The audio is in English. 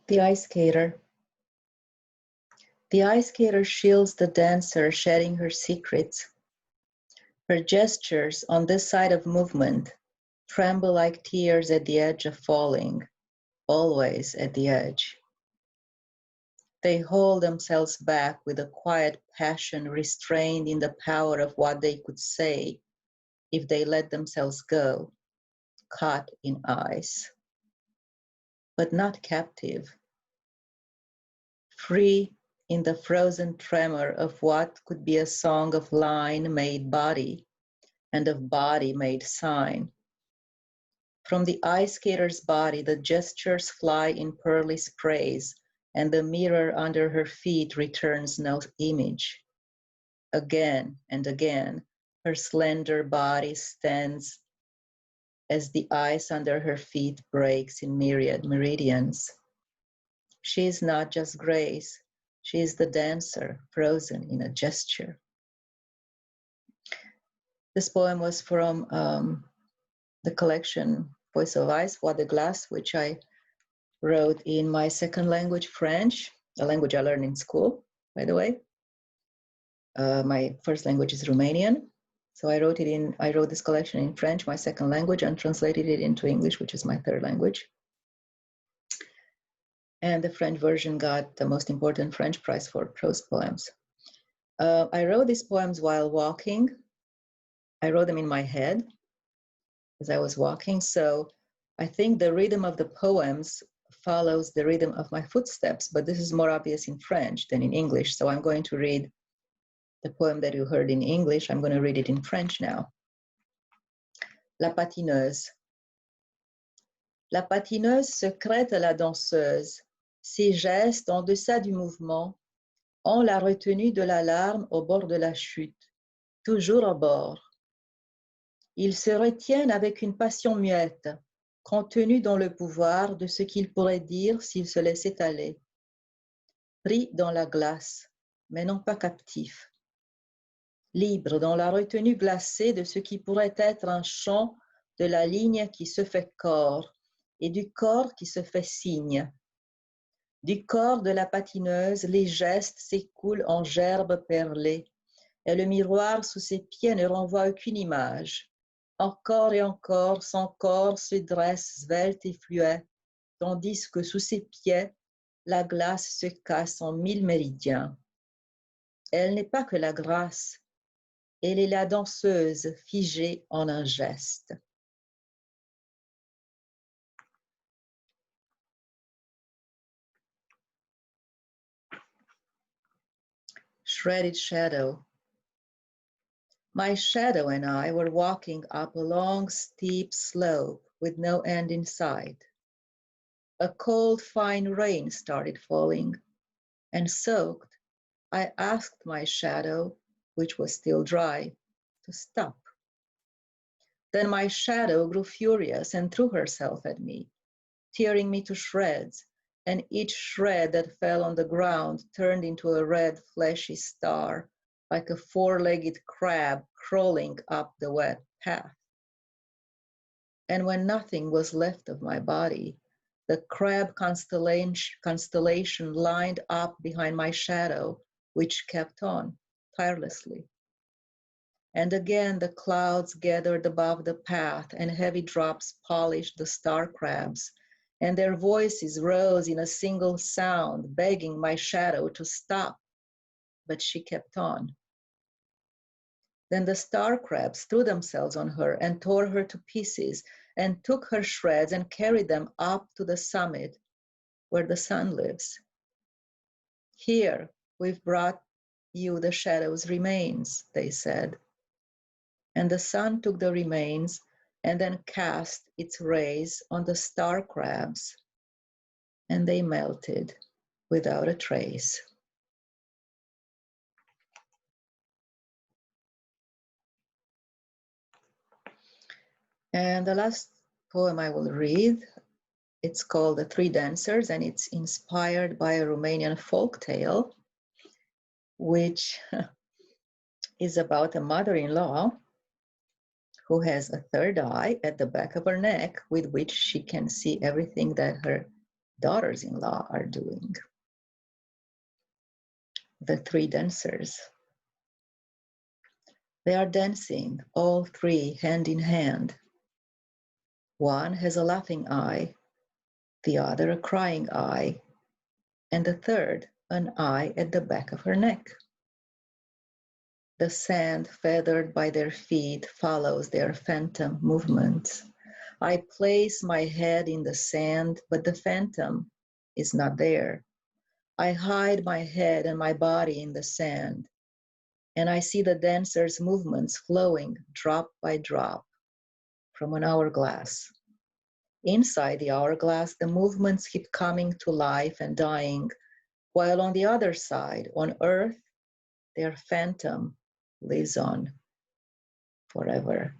The ice skater. The ice skater shields the dancer, shedding her secrets. Her gestures on this side of movement tremble like tears at the edge of falling, always at the edge. They hold themselves back with a quiet passion restrained in the power of what they could say if they let themselves go, caught in ice, but not captive, free in the frozen tremor of what could be a song of line made body and of body made sign. From the ice skater's body, the gestures fly in pearly sprays, and the mirror under her feet returns no image. Again and again, her slender body stands as the ice under her feet breaks in myriad meridians. She is not just grace, she is the dancer, frozen in a gesture. This poem was from the collection Voice of Ice, Voix, glace, which I wrote in my second language, French, a language I learned in school, by the way. My first language is Romanian. So I wrote this collection in French, my second language, and translated it into English, which is my third language. And the French version got the most important French prize for prose poems. I wrote these poems while walking. I wrote them in my head as I was walking. So I think the rhythm of the poems follows the rhythm of my footsteps, but this is more obvious in French than in English. So I'm going to read the poem that you heard in English. I'm going to read it in French now. La patineuse. La patineuse secrète la danseuse. Ses gestes en deçà du mouvement ont la retenue de l'alarme au bord de la chute, toujours au bord. Ils se retiennent avec une passion muette, contenue dans le pouvoir de ce qu'ils pourraient dire s'ils se laissaient aller. Pris dans la glace, mais non pas captifs. Libres dans la retenue glacée de ce qui pourrait être un chant de la ligne qui se fait corps et du corps qui se fait signe. Du corps de la patineuse, les gestes s'écoulent en gerbes perlées et le miroir sous ses pieds ne renvoie aucune image. Encore et encore, son corps se dresse svelte et fluet, tandis que sous ses pieds, la glace se casse en 1000 méridiens. Elle n'est pas que la grâce, elle est la danseuse figée en un geste. Shredded shadow. My shadow and I were walking up a long, steep slope with no end in sight. A cold, fine rain started falling, and soaked, I asked my shadow, which was still dry, to stop. Then my shadow grew furious and threw herself at me, tearing me to shreds, and each shred that fell on the ground turned into a red, fleshy star, like a four-legged crab crawling up the wet path. And when nothing was left of my body, the crab constellation lined up behind my shadow, which kept on tirelessly. And again the clouds gathered above the path, and heavy drops polished the star crabs, and their voices rose in a single sound, begging my shadow to stop, but she kept on. Then the star crabs threw themselves on her and tore her to pieces, and took her shreds and carried them up to the summit where the sun lives. Here, we've brought you the shadow's remains, they said. And the sun took the remains and then cast its rays on the star crabs, and they melted without a trace. And the last poem I will read, it's called The Three Dancers, and it's inspired by a Romanian folk tale, which is about a mother-in-law who has a third eye at the back of her neck with which she can see everything that her daughters-in-law are doing. The three dancers. They are dancing, all three hand in hand. One has a laughing eye, the other a crying eye, and the third an eye at the back of her neck. The sand feathered by their feet follows their phantom movements. I place my head in the sand, but the phantom is not there. I hide my head and my body in the sand, and I see the dancer's movements flowing drop by drop from an hourglass. Inside the hourglass, the movements keep coming to life and dying, while on the other side, on earth, their phantom lives on forever.